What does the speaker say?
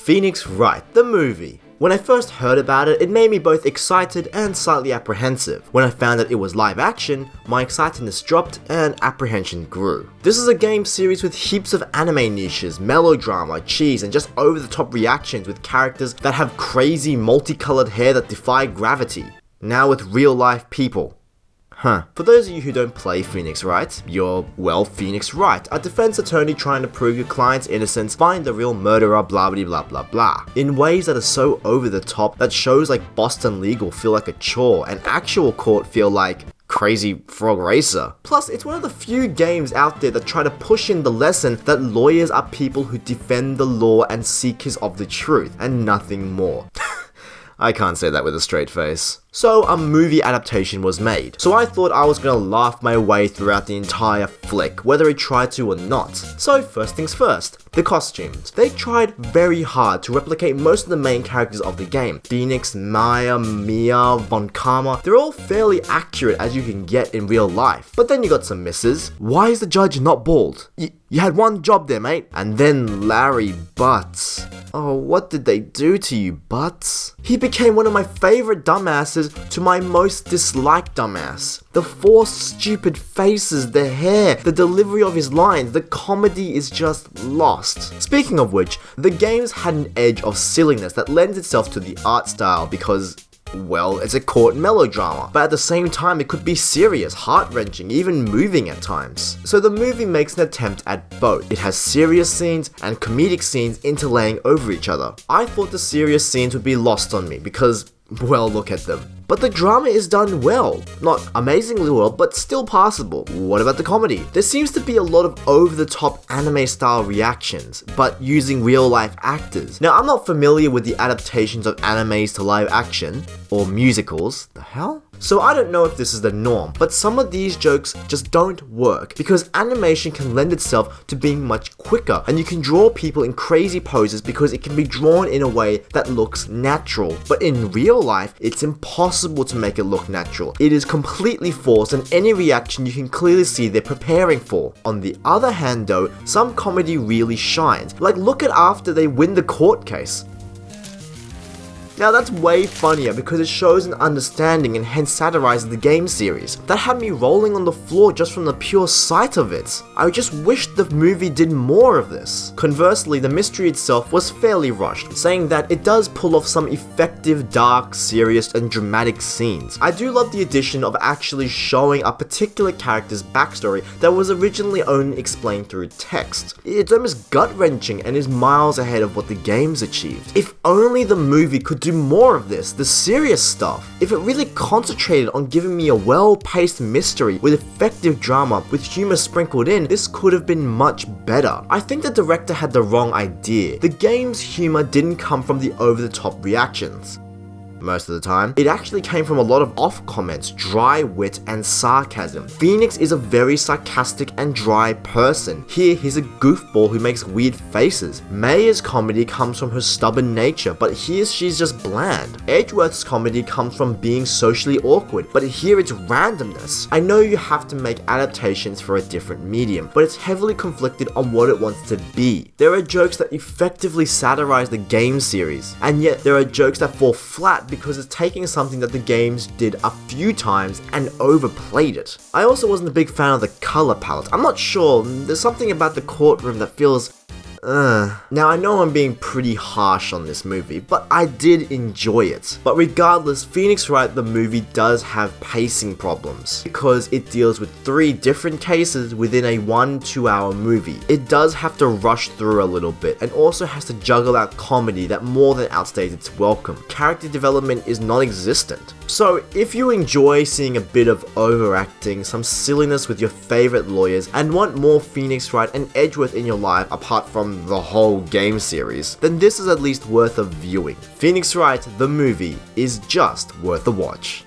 Phoenix Wright, the movie. When I first heard about it, it made me both excited and slightly apprehensive. When I found that it was live action, my excitedness dropped and apprehension grew. This is a game series with heaps of anime niches, melodrama, cheese, and just over-the-top reactions with characters that have crazy multicolored hair that defy gravity. Now with real-life people. For those of you who don't play Phoenix Wright, you're, well, Phoenix Wright, a defense attorney trying to prove your client's innocence, find the real murderer, blah blah blah blah blah, in ways that are so over the top that shows like Boston Legal feel like a chore and actual court feel like Crazy Frog Racer. Plus, it's one of the few games out there that try to push in the lesson that lawyers are people who defend the law and seekers of the truth, and nothing more. I can't say that with a straight face. So a movie adaptation was made, so I thought I was gonna laugh my way throughout the entire flick, whether it tried to or not. So first things first, the costumes. They tried very hard to replicate most of the main characters of the game. Phoenix, Maya, Mia, Von Karma, they're all fairly accurate as you can get in real life. But then you got some misses. Why is the judge not bald? You had one job there, mate. And then Larry Butts. Oh, what did they do to you, Butts? He became one of my favorite dumbasses to my most disliked dumbass. The forced stupid faces, the hair, the delivery of his lines, the comedy is just lost. Speaking of which, the games had an edge of silliness that lends itself to the art style because, well, it's a court melodrama, but at the same time it could be serious, heart-wrenching, even moving at times. So the movie makes an attempt at both. It has serious scenes and comedic scenes interlaying over each other. I thought the serious scenes would be lost on me because, well, look at them. But the drama is done well. Not amazingly well, but still passable. What about the comedy? There seems to be a lot of over-the-top anime-style reactions, but using real-life actors. Now, I'm not familiar with the adaptations of animes to live action, or musicals. The hell? So I don't know if this is the norm, but some of these jokes just don't work because animation can lend itself to being much quicker and you can draw people in crazy poses because it can be drawn in a way that looks natural. But in real life, it's impossible to make it look natural. It is completely forced and any reaction you can clearly see they're preparing for. On the other hand though, some comedy really shines. Like look at after they win the court case. Now that's way funnier because it shows an understanding and hence satirizes the game series. That had me rolling on the floor just from the pure sight of it. I just wish the movie did more of this. Conversely, the mystery itself was fairly rushed, saying that it does pull off some effective, dark, serious, and dramatic scenes. I do love the addition of actually showing a particular character's backstory that was originally only explained through text. It's almost gut-wrenching and is miles ahead of what the game's achieved. If only the movie could do more of this, the serious stuff. If it really concentrated on giving me a well-paced mystery with effective drama with humor sprinkled in, this could have been much better. I think the director had the wrong idea. The game's humor didn't come from the over-the-top reactions. Most of the time, it actually came from a lot of off comments, dry wit, and sarcasm. Phoenix is a very sarcastic and dry person. Here, he's a goofball who makes weird faces. Maya's comedy comes from her stubborn nature, but here she's just bland. Edgeworth's comedy comes from being socially awkward, but here it's randomness. I know you have to make adaptations for a different medium, but it's heavily conflicted on what it wants to be. There are jokes that effectively satirize the game series, and yet there are jokes that fall flat because it's taking something that the games did a few times and overplayed it. I also wasn't a big fan of the color palette. I'm not sure, there's something about the courtroom that feels Now I know I'm being pretty harsh on this movie, but I did enjoy it. But regardless, Phoenix Wright the movie does have pacing problems because it deals with 3 different cases within a 1-2 hour movie. It does have to rush through a little bit and also has to juggle out comedy that more than outstays its welcome. Character development is non-existent. So if you enjoy seeing a bit of overacting, some silliness with your favorite lawyers, and want more Phoenix Wright and Edgeworth in your life apart from the whole game series, then this is at least worth a viewing. Phoenix Wright, the movie, is just worth a watch.